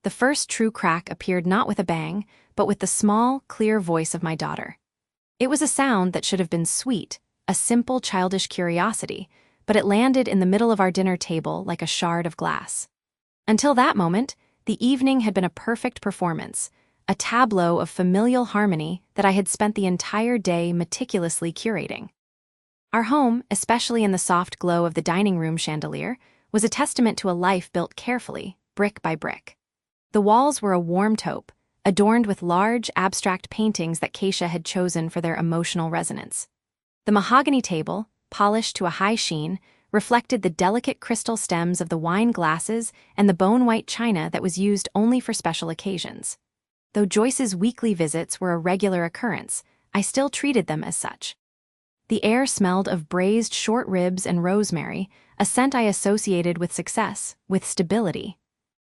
The first true crack appeared not with a bang, but with the small, clear voice of my daughter. It was a sound that should have been sweet, a simple childish curiosity, but it landed in the middle of our dinner table like a shard of glass. Until that moment, the evening had been a perfect performance, a tableau of familial harmony that I had spent the entire day meticulously curating. Our home, especially in the soft glow of the dining room chandelier, was a testament to a life built carefully, brick by brick. The walls were a warm taupe, adorned with large, abstract paintings that Keisha had chosen for their emotional resonance. The mahogany table, polished to a high sheen, reflected the delicate crystal stems of the wine glasses and the bone-white china that was used only for special occasions. Though Joyce's weekly visits were a regular occurrence, I still treated them as such. The air smelled of braised short ribs and rosemary, a scent I associated with success, with stability.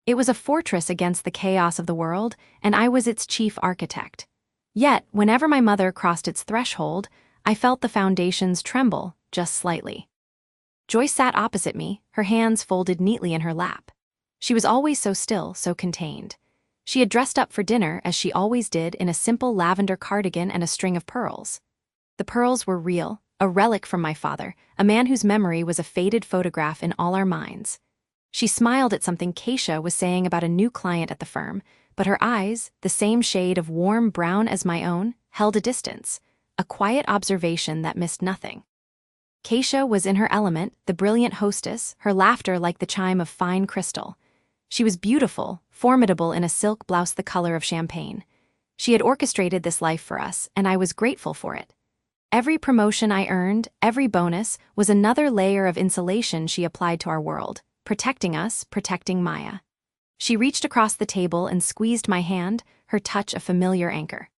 It was a fortress against the chaos of the world, and I was its chief architect. Yet, whenever my mother crossed its threshold, I felt the foundations tremble, just slightly. Joyce sat opposite me, her hands folded neatly in her lap. She was always so still, so contained. She had dressed up for dinner, as she always did, in a simple lavender cardigan and a string of pearls. The pearls were real, a relic from my father, a man whose memory was a faded photograph in all our minds. She smiled at something Keisha was saying about a new client at the firm, but her eyes, the same shade of warm brown as my own, held a distance, a quiet observation that missed nothing. Keisha was in her element, the brilliant hostess, her laughter like the chime of fine crystal. She was beautiful, formidable in a silk blouse the color of champagne. She had orchestrated this life for us, and I was grateful for it. Every promotion I earned, every bonus, was another layer of insulation she applied to our world, protecting us, protecting Maya. She reached across the table and squeezed my hand, her touch a familiar anchor.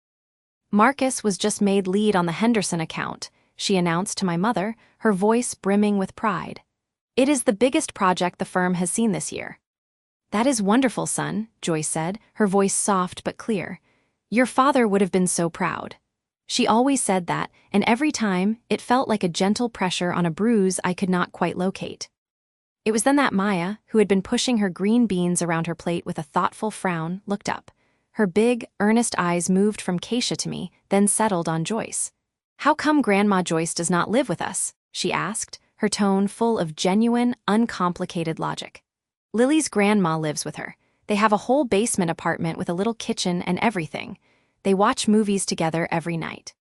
"Marcus was just made lead on the Henderson account," she announced to my mother, her voice brimming with pride. "It is the biggest project the firm has seen this year." "That is wonderful, son," Joyce said, her voice soft but clear. "Your father would have been so proud." She always said that, and every time, it felt like a gentle pressure on a bruise I could not quite locate. It was then that Maya, who had been pushing her green beans around her plate with a thoughtful frown, looked up. Her big, earnest eyes moved from Keisha to me, then settled on Joyce. "How come Grandma Joyce does not live with us?" she asked, her tone full of genuine, uncomplicated logic. "Lily's grandma lives with her. They have a whole basement apartment with a little kitchen and everything. They watch movies together every night."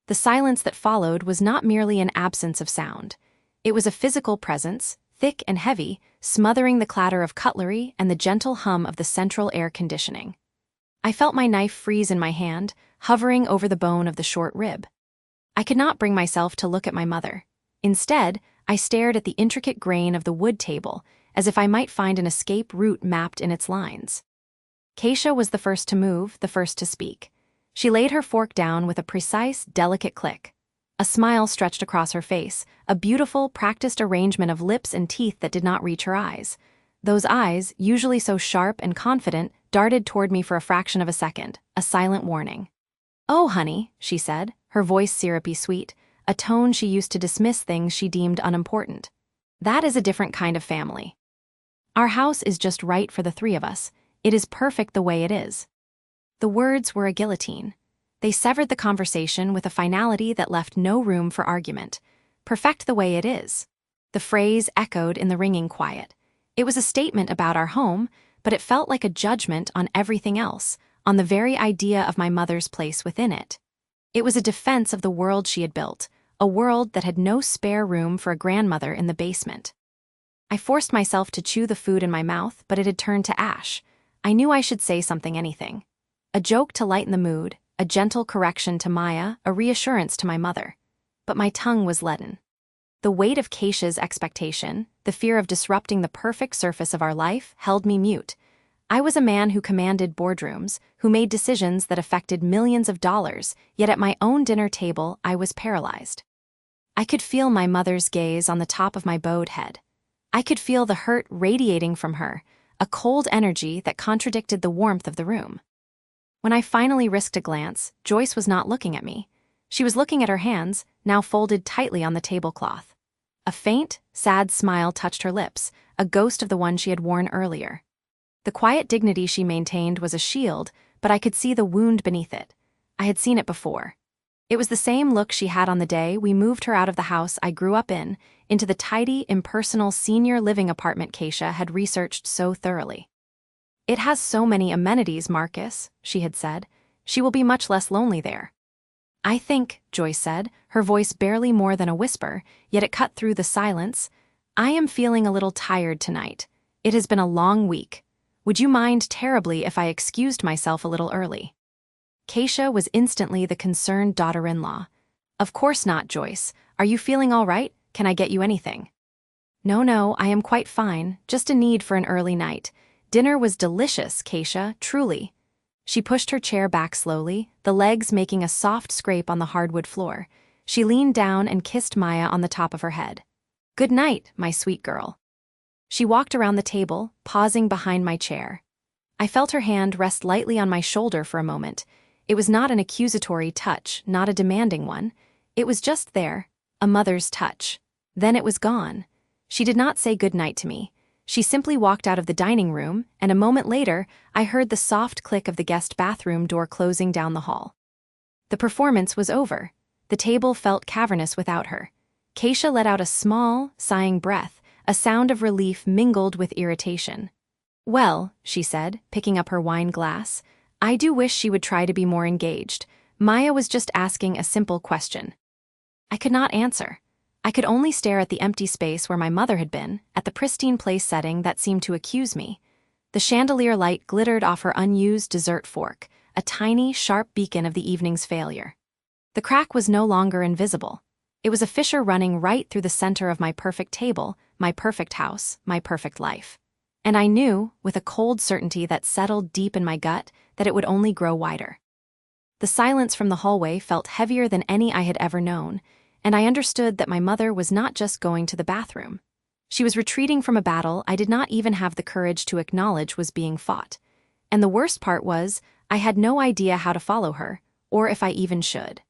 The silence that followed was not merely an absence of sound. It was a physical presence, thick and heavy, smothering the clatter of cutlery and the gentle hum of the central air conditioning. I felt my knife freeze in my hand, hovering over the bone of the short rib. I could not bring myself to look at my mother. Instead, I stared at the intricate grain of the wood table, as if I might find an escape route mapped in its lines. Keisha was the first to move, the first to speak. She laid her fork down with a precise, delicate click. A smile stretched across her face, a beautiful, practiced arrangement of lips and teeth that did not reach her eyes. Those eyes, usually so sharp and confident, darted toward me for a fraction of a second, a silent warning. "Oh, honey," she said, her voice syrupy sweet, a tone she used to dismiss things she deemed unimportant. "That is a different kind of family. Our house is just right for the three of us. It is perfect the way it is." The words were a guillotine. They severed the conversation with a finality that left no room for argument. "Perfect the way it is." The phrase echoed in the ringing quiet. It was a statement about our home, but it felt like a judgment on everything else, on the very idea of my mother's place within it. It was a defense of the world she had built, a world that had no spare room for a grandmother in the basement. I forced myself to chew the food in my mouth, but it had turned to ash. I knew I should say something, anything. A joke to lighten the mood, a gentle correction to Maya, a reassurance to my mother. But my tongue was leaden. The weight of Keisha's expectation, the fear of disrupting the perfect surface of our life, held me mute. I was a man who commanded boardrooms, who made decisions that affected millions of dollars, yet at my own dinner table I was paralyzed. I could feel my mother's gaze on the top of my bowed head. I could feel the hurt radiating from her, a cold energy that contradicted the warmth of the room. When I finally risked a glance, Joyce was not looking at me. She was looking at her hands, now folded tightly on the tablecloth. A faint, sad smile touched her lips, a ghost of the one she had worn earlier. The quiet dignity she maintained was a shield, but I could see the wound beneath it. I had seen it before. It was the same look she had on the day we moved her out of the house I grew up in, into the tidy, impersonal senior living apartment Keisha had researched so thoroughly. "It has so many amenities, Marcus," she had said. "She will be much less lonely there." "I think," Joyce said, her voice barely more than a whisper, yet it cut through the silence, "I am feeling a little tired tonight. It has been a long week. Would you mind terribly if I excused myself a little early?" Keisha was instantly the concerned daughter-in-law. "Of course not, Joyce. Are you feeling all right? Can I get you anything?" No, I am quite fine, just a need for an early night. Dinner was delicious, Keisha, truly." She pushed her chair back slowly, the legs making a soft scrape on the hardwood floor. She leaned down and kissed Maya on the top of her head. "Good night, my sweet girl." She walked around the table, pausing behind my chair. I felt her hand rest lightly on my shoulder for a moment. It was not an accusatory touch, not a demanding one. It was just there, a mother's touch. Then it was gone. She did not say good night to me. She simply walked out of the dining room, and a moment later, I heard the soft click of the guest bathroom door closing down the hall. The performance was over. The table felt cavernous without her. Keisha let out a small, sighing breath, a sound of relief mingled with irritation. "Well," she said, picking up her wine glass, "I do wish she would try to be more engaged. Maya was just asking a simple question." I could not answer. I could only stare at the empty space where my mother had been, at the pristine place setting that seemed to accuse me. The chandelier light glittered off her unused dessert fork, a tiny, sharp beacon of the evening's failure. The crack was no longer invisible. It was a fissure running right through the center of my perfect table, my perfect house, my perfect life. And I knew, with a cold certainty that settled deep in my gut, that it would only grow wider. The silence from the hallway felt heavier than any I had ever known, and I understood that my mother was not just going to the bathroom. She was retreating from a battle I did not even have the courage to acknowledge was being fought. And the worst part was, I had no idea how to follow her, or if I even should.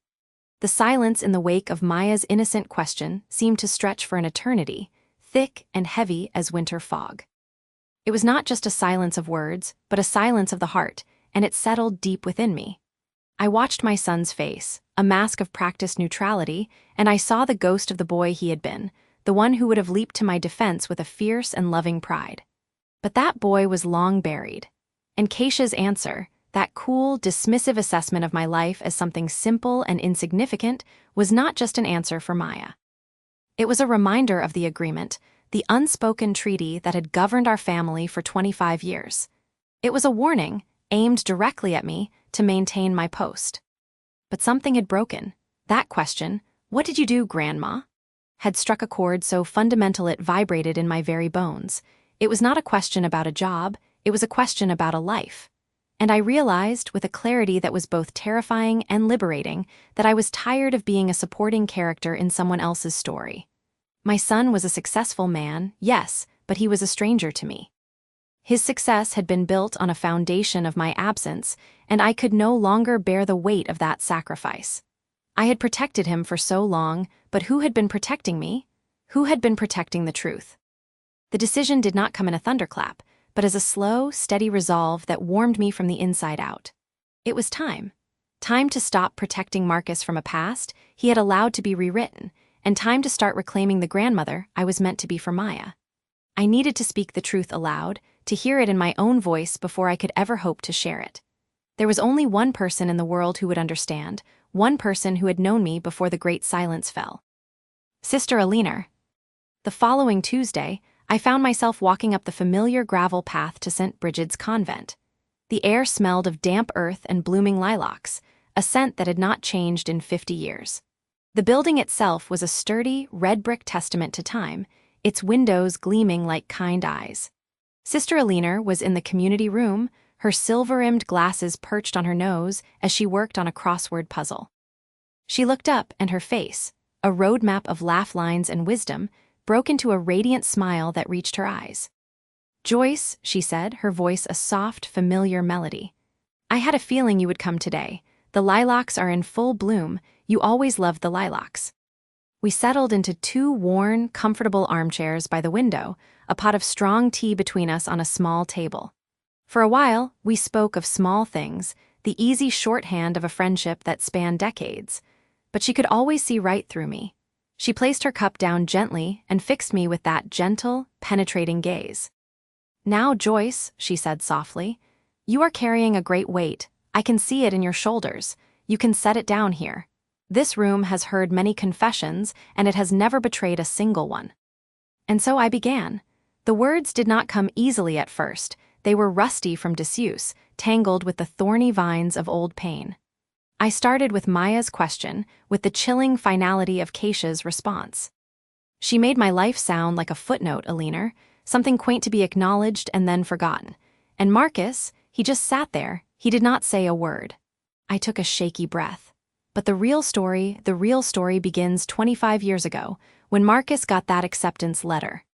The silence in the wake of Maya's innocent question seemed to stretch for an eternity, thick and heavy as winter fog. It was not just a silence of words, but a silence of the heart, and it settled deep within me. I watched my son's face, a mask of practiced neutrality, and I saw the ghost of the boy he had been, the one who would have leaped to my defense with a fierce and loving pride. But that boy was long buried. And Keisha's answer, that cool, dismissive assessment of my life as something simple and insignificant, was not just an answer for Maya. It was a reminder of the agreement, the unspoken treaty that had governed our family for 25 years. It was a warning, aimed directly at me, to maintain my post. But something had broken. That question, "What did you do, Grandma?" had struck a chord so fundamental it vibrated in my very bones. It was not a question about a job, it was a question about a life. And I realized, with a clarity that was both terrifying and liberating, that I was tired of being a supporting character in someone else's story. My son was a successful man, yes, but he was a stranger to me. His success had been built on a foundation of my absence, and I could no longer bear the weight of that sacrifice. I had protected him for so long, but who had been protecting me? Who had been protecting the truth? The decision did not come in a thunderclap, but as a slow, steady resolve that warmed me from the inside out. It was time. Time to stop protecting Marcus from a past he had allowed to be rewritten, and time to start reclaiming the grandmother I was meant to be for Maya. I needed to speak the truth aloud, to hear it in my own voice before I could ever hope to share it. There was only one person in the world who would understand, one person who had known me before the great silence fell. Sister Alina. The following Tuesday, I found myself walking up the familiar gravel path to St. Brigid's Convent. The air smelled of damp earth and blooming lilacs, a scent that had not changed in 50 years. The building itself was a sturdy, red-brick testament to time, its windows gleaming like kind eyes. Sister Alina was in the community room, her silver-rimmed glasses perched on her nose as she worked on a crossword puzzle. She looked up, and her face, a roadmap of laugh lines and wisdom, broke into a radiant smile that reached her eyes. "Joyce," she said, her voice a soft, familiar melody. "I had a feeling you would come today. The lilacs are in full bloom. You always loved the lilacs." We settled into 2 worn, comfortable armchairs by the window, a pot of strong tea between us on a small table. For a while, we spoke of small things, the easy shorthand of a friendship that spanned decades. But she could always see right through me. She placed her cup down gently and fixed me with that gentle, penetrating gaze. "Now, Joyce," she said softly, "you are carrying a great weight. I can see it in your shoulders. You can set it down here. This room has heard many confessions, and it has never betrayed a single one." And so I began. The words did not come easily at first. They were rusty from disuse, tangled with the thorny vines of old pain. I started with Maya's question, with the chilling finality of Keisha's response. She made my life sound like a footnote, Alina, something quaint to be acknowledged and then forgotten. And Marcus, he just sat there, he did not say a word. I took a shaky breath. But the real story begins 25 years ago, when Marcus got that acceptance letter.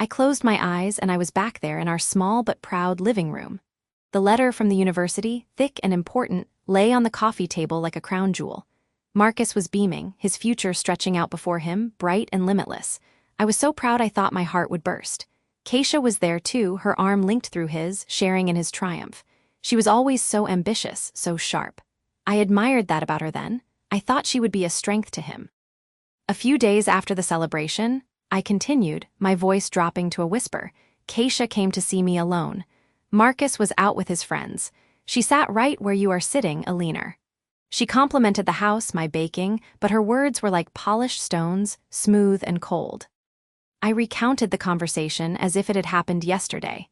I closed my eyes and I was back there in our small but proud living room. The letter from the university, thick and important, lay on the coffee table like a crown jewel. Marcus was beaming, his future stretching out before him, bright and limitless. I was so proud I thought my heart would burst. Keisha was there too, her arm linked through his, sharing in his triumph. She was always so ambitious, so sharp. I admired that about her then. I thought she would be a strength to him. A few days after the celebration, I continued, my voice dropping to a whisper. Keisha came to see me alone. Marcus was out with his friends. She sat right where you are sitting, Alina. She complimented the house, my baking, but her words were like polished stones, smooth and cold. I recounted the conversation as if it had happened yesterday.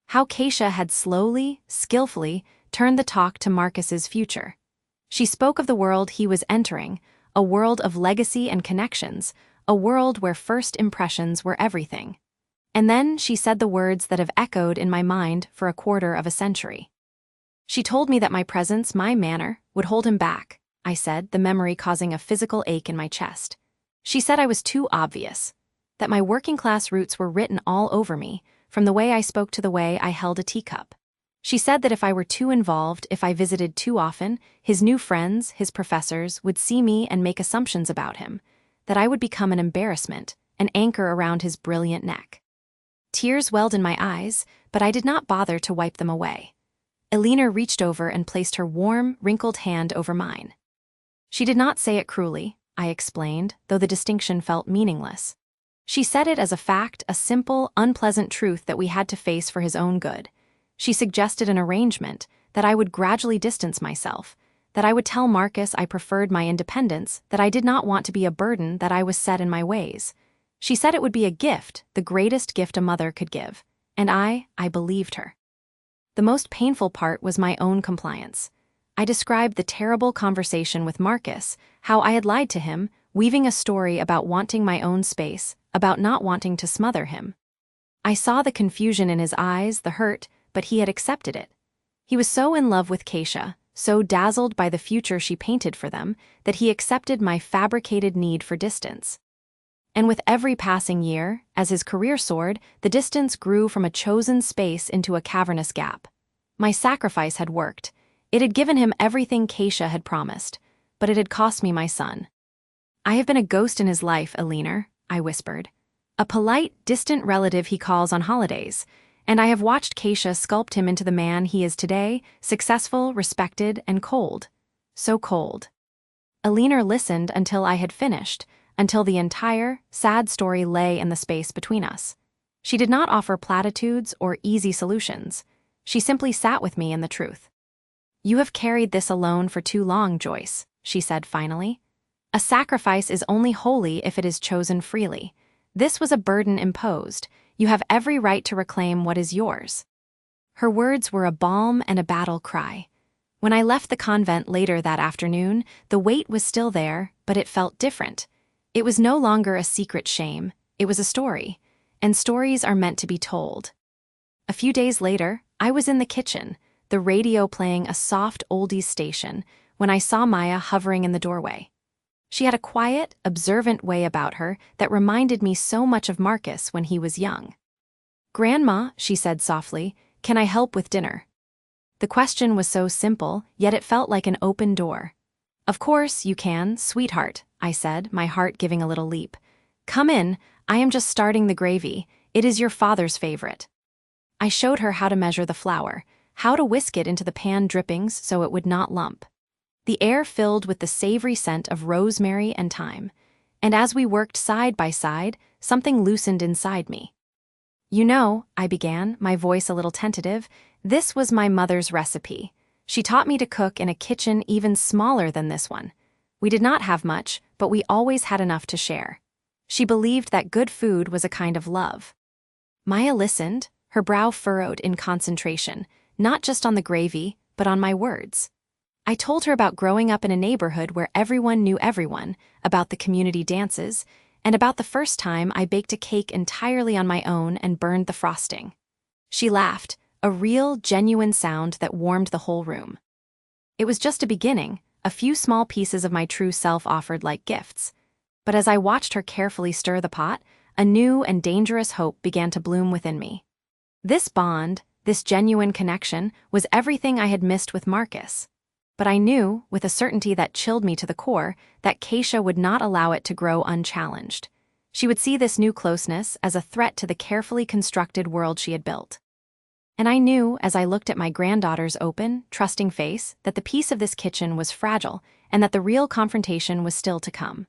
How Keisha had slowly, skillfully, turned the talk to Marcus's future. She spoke of the world he was entering, a world of legacy and connections, a world where first impressions were everything. And then she said the words that have echoed in my mind for a quarter of a century. She told me that my presence, my manner, would hold him back, I said, the memory causing a physical ache in my chest. She said I was too obvious, that my working-class roots were written all over me, from the way I spoke to the way I held a teacup. She said that if I were too involved, if I visited too often, his new friends, his professors, would see me and make assumptions about him, that I would become an embarrassment, an anchor around his brilliant neck. Tears welled in my eyes, but I did not bother to wipe them away. Alina reached over and placed her warm, wrinkled hand over mine. She did not say it cruelly, I explained, though the distinction felt meaningless. She said it as a fact, a simple, unpleasant truth that we had to face for his own good. She suggested an arrangement, that I would gradually distance myself, that I would tell Marcus I preferred my independence, that I did not want to be a burden, that I was set in my ways. She said it would be a gift, the greatest gift a mother could give. And I believed her. The most painful part was my own compliance. I described the terrible conversation with Marcus, how I had lied to him, weaving a story about wanting my own space, about not wanting to smother him. I saw the confusion in his eyes, the hurt, but he had accepted it. He was so in love with Keisha, so dazzled by the future she painted for them, that he accepted my fabricated need for distance. And with every passing year, as his career soared, the distance grew from a chosen space into a cavernous gap. My sacrifice had worked. It had given him everything Keisha had promised, but it had cost me my son. "I have been a ghost in his life, Alina," I whispered. "A polite, distant relative he calls on holidays, and I have watched Keisha sculpt him into the man he is today, successful, respected, and cold. So cold." Alina listened until I had finished, until the entire, sad story lay in the space between us. She did not offer platitudes or easy solutions. She simply sat with me in the truth. "You have carried this alone for too long, Joyce," she said finally. "A sacrifice is only holy if it is chosen freely. This was a burden imposed. You have every right to reclaim what is yours." Her words were a balm and a battle cry. When I left the convent later that afternoon, the weight was still there, but it felt different. It was no longer a secret shame, it was a story, and stories are meant to be told. A few days later, I was in the kitchen, the radio playing a soft oldies station, when I saw Maya hovering in the doorway. She had a quiet, observant way about her that reminded me so much of Marcus when he was young. "Grandma," she said softly, "can I help with dinner?" The question was so simple, yet it felt like an open door. "Of course you can, sweetheart," I said, my heart giving a little leap. "Come in, I am just starting the gravy. It is your father's favorite." I showed her how to measure the flour, how to whisk it into the pan drippings so it would not lump. The air filled with the savory scent of rosemary and thyme, and as we worked side by side, something loosened inside me. "You know," I began, my voice a little tentative, "this was my mother's recipe. She taught me to cook in a kitchen even smaller than this one. We did not have much, but we always had enough to share. She believed that good food was a kind of love." Maya listened, her brow furrowed in concentration, not just on the gravy, but on my words. I told her about growing up in a neighborhood where everyone knew everyone, about the community dances, and about the first time I baked a cake entirely on my own and burned the frosting. She laughed, a real, genuine sound that warmed the whole room. It was just a beginning, a few small pieces of my true self offered like gifts. But as I watched her carefully stir the pot, a new and dangerous hope began to bloom within me. This bond, this genuine connection, was everything I had missed with Marcus. But I knew, with a certainty that chilled me to the core, that Keisha would not allow it to grow unchallenged. She would see this new closeness as a threat to the carefully constructed world she had built. And I knew, as I looked at my granddaughter's open, trusting face, that the peace of this kitchen was fragile and that the real confrontation was still to come.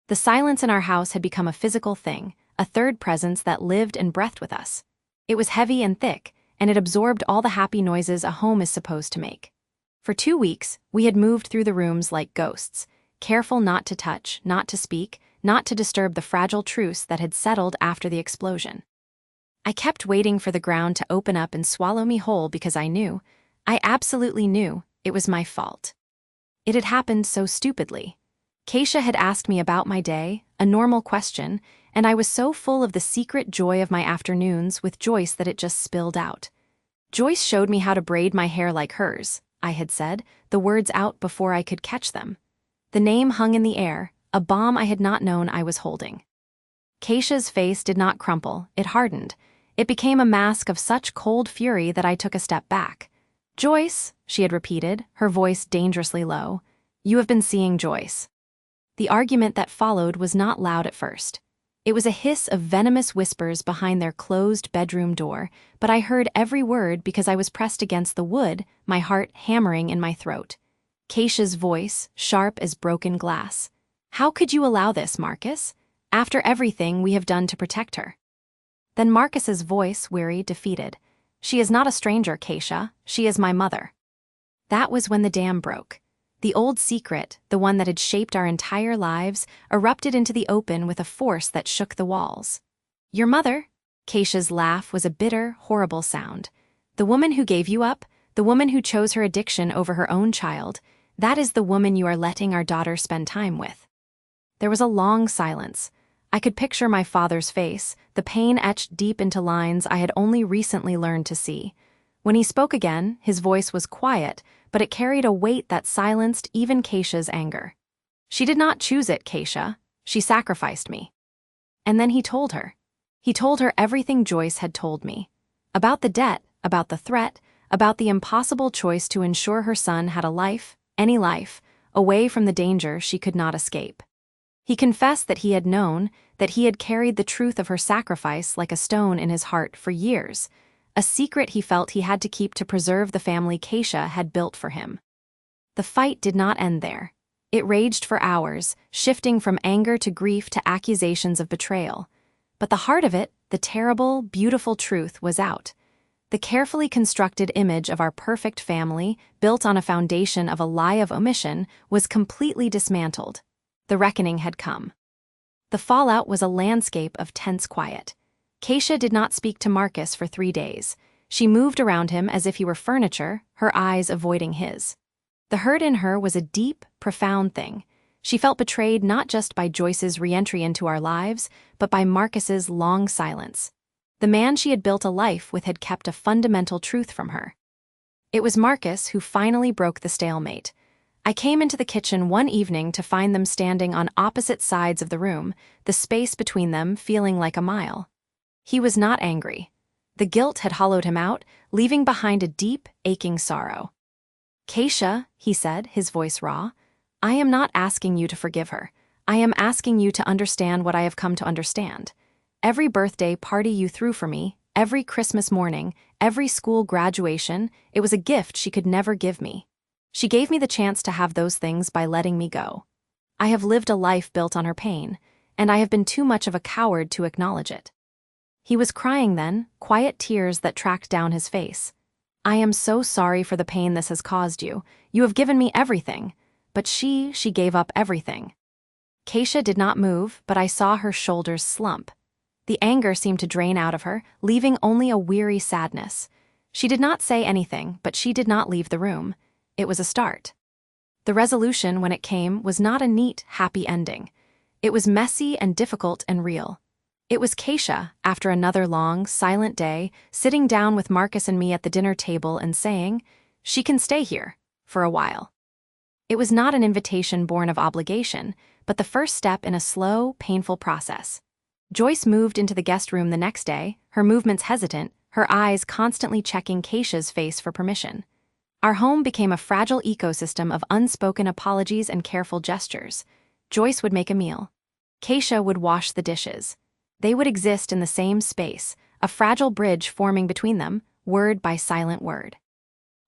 The silence in our house had become a physical thing, a third presence that lived and breathed with us. It was heavy and thick, and it absorbed all the happy noises a home is supposed to make. For 2 weeks, we had moved through the rooms like ghosts, careful not to touch, not to speak, not to disturb the fragile truce that had settled after the explosion. I kept waiting for the ground to open up and swallow me whole because I absolutely knew, it was my fault. It had happened so stupidly. Keisha had asked me about my day, a normal question, and I was so full of the secret joy of my afternoons with Joyce that it just spilled out. "Joyce showed me how to braid my hair like hers," I had said, the words out before I could catch them. The name hung in the air, a bomb I had not known I was holding. Keisha's face did not crumple, it hardened. It became a mask of such cold fury that I took a step back. "Joyce," she had repeated, her voice dangerously low. "You have been seeing Joyce." The argument that followed was not loud at first. It was a hiss of venomous whispers behind their closed bedroom door, but I heard every word because I was pressed against the wood, my heart hammering in my throat. Keisha's voice, sharp as broken glass. "How could you allow this, Marcus? After everything we have done to protect her." Then Marcus's voice, weary, defeated. "She is not a stranger, Keisha. She is my mother." That was when the dam broke. The old secret, the one that had shaped our entire lives, erupted into the open with a force that shook the walls. "Your mother?" Keisha's laugh was a bitter, horrible sound. "The woman who gave you up, the woman who chose her addiction over her own child, that is the woman you are letting our daughter spend time with." There was a long silence. I could picture my father's face, the pain etched deep into lines I had only recently learned to see. When he spoke again, his voice was quiet, but it carried a weight that silenced even Keisha's anger. "She did not choose it, Keisha. She sacrificed me." And then he told her. He told her everything Joyce had told me. About the debt, about the threat, about the impossible choice to ensure her son had a life, any life, away from the danger she could not escape. He confessed that he had known, that he had carried the truth of her sacrifice like a stone in his heart for years, a secret he felt he had to keep to preserve the family Keisha had built for him. The fight did not end there. It raged for hours, shifting from anger to grief to accusations of betrayal. But the heart of it, the terrible, beautiful truth, was out. The carefully constructed image of our perfect family, built on a foundation of a lie of omission, was completely dismantled. The reckoning had come. The fallout was a landscape of tense quiet. Keisha did not speak to Marcus for 3 days. She moved around him as if he were furniture, her eyes avoiding his. The hurt in her was a deep, profound thing. She felt betrayed not just by Joyce's re-entry into our lives, but by Marcus's long silence. The man she had built a life with had kept a fundamental truth from her. It was Marcus who finally broke the stalemate. I came into the kitchen one evening to find them standing on opposite sides of the room, the space between them feeling like a mile. He was not angry. The guilt had hollowed him out, leaving behind a deep, aching sorrow. "Keisha," he said, his voice raw, "I am not asking you to forgive her. I am asking you to understand what I have come to understand. Every birthday party you threw for me, every Christmas morning, every school graduation, it was a gift she could never give me. She gave me the chance to have those things by letting me go. I have lived a life built on her pain, and I have been too much of a coward to acknowledge it. He was crying then, quiet tears that tracked down his face. I am so sorry for the pain this has caused you. You have given me everything. But she gave up everything. Keisha did not move, but I saw her shoulders slump. The anger seemed to drain out of her, leaving only a weary sadness. She did not say anything, but she did not leave the room. It was a start. The resolution, when it came, was not a neat, happy ending. It was messy and difficult and real. It was Keisha, after another long, silent day, sitting down with Marcus and me at the dinner table and saying, "She can stay here, for a while." It was not an invitation born of obligation, but the first step in a slow, painful process. Joyce moved into the guest room the next day, her movements hesitant, her eyes constantly checking Keisha's face for permission. Our home became a fragile ecosystem of unspoken apologies and careful gestures. Joyce would make a meal. Keisha would wash the dishes. They would exist in the same space, a fragile bridge forming between them, word by silent word.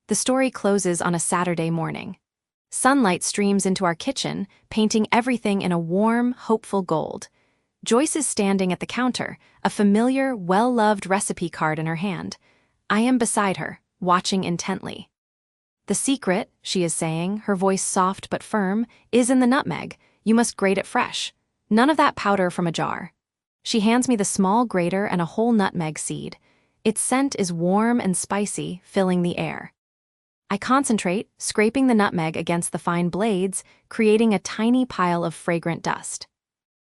The story closes on a Saturday morning. Sunlight streams into our kitchen, painting everything in a warm, hopeful gold. Joyce is standing at the counter, a familiar, well-loved recipe card in her hand. I am beside her, watching intently. "The secret," she is saying, her voice soft but firm, "is in the nutmeg. You must grate it fresh. None of that powder from a jar." She hands me the small grater and a whole nutmeg seed. Its scent is warm and spicy, filling the air. I concentrate, scraping the nutmeg against the fine blades, creating a tiny pile of fragrant dust.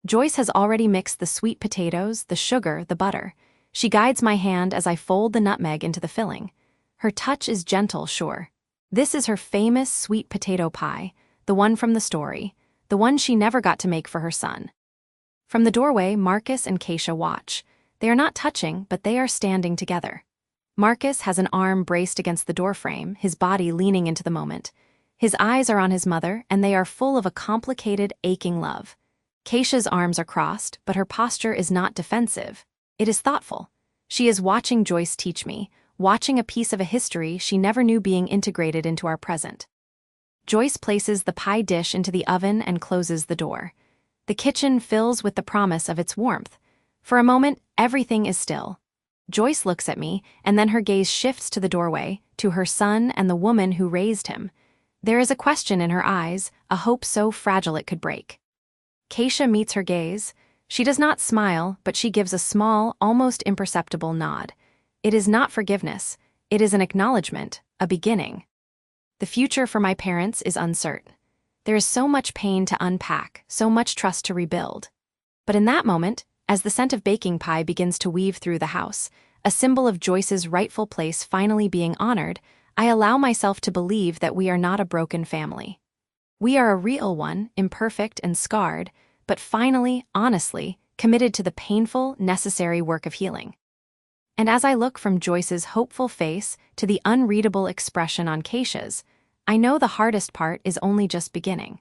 Joyce has already mixed the sweet potatoes, the sugar, the butter. She guides my hand as I fold the nutmeg into the filling. Her touch is gentle, sure. This is her famous sweet potato pie, the one from the story, the one she never got to make for her son. From the doorway, Marcus and Keisha watch. They are not touching, but they are standing together. Marcus has an arm braced against the doorframe, his body leaning into the moment. His eyes are on his mother, and they are full of a complicated, aching love. Keisha's arms are crossed, but her posture is not defensive. It is thoughtful. She is watching Joyce teach me, watching a piece of a history she never knew being integrated into our present. Joyce places the pie dish into the oven and closes the door. The kitchen fills with the promise of its warmth. For a moment, everything is still. Joyce looks at me, and then her gaze shifts to the doorway, to her son and the woman who raised him. There is a question in her eyes, a hope so fragile it could break. Keisha meets her gaze. She does not smile, but she gives a small, almost imperceptible nod. It is not forgiveness. It is an acknowledgement, a beginning. The future for my parents is uncertain. There is so much pain to unpack, so much trust to rebuild. But in that moment, as the scent of baking pie begins to weave through the house, a symbol of Joyce's rightful place finally being honored, I allow myself to believe that we are not a broken family. We are a real one, imperfect and scarred, but finally, honestly, committed to the painful, necessary work of healing. And as I look from Joyce's hopeful face to the unreadable expression on Keisha's, I know the hardest part is only just beginning.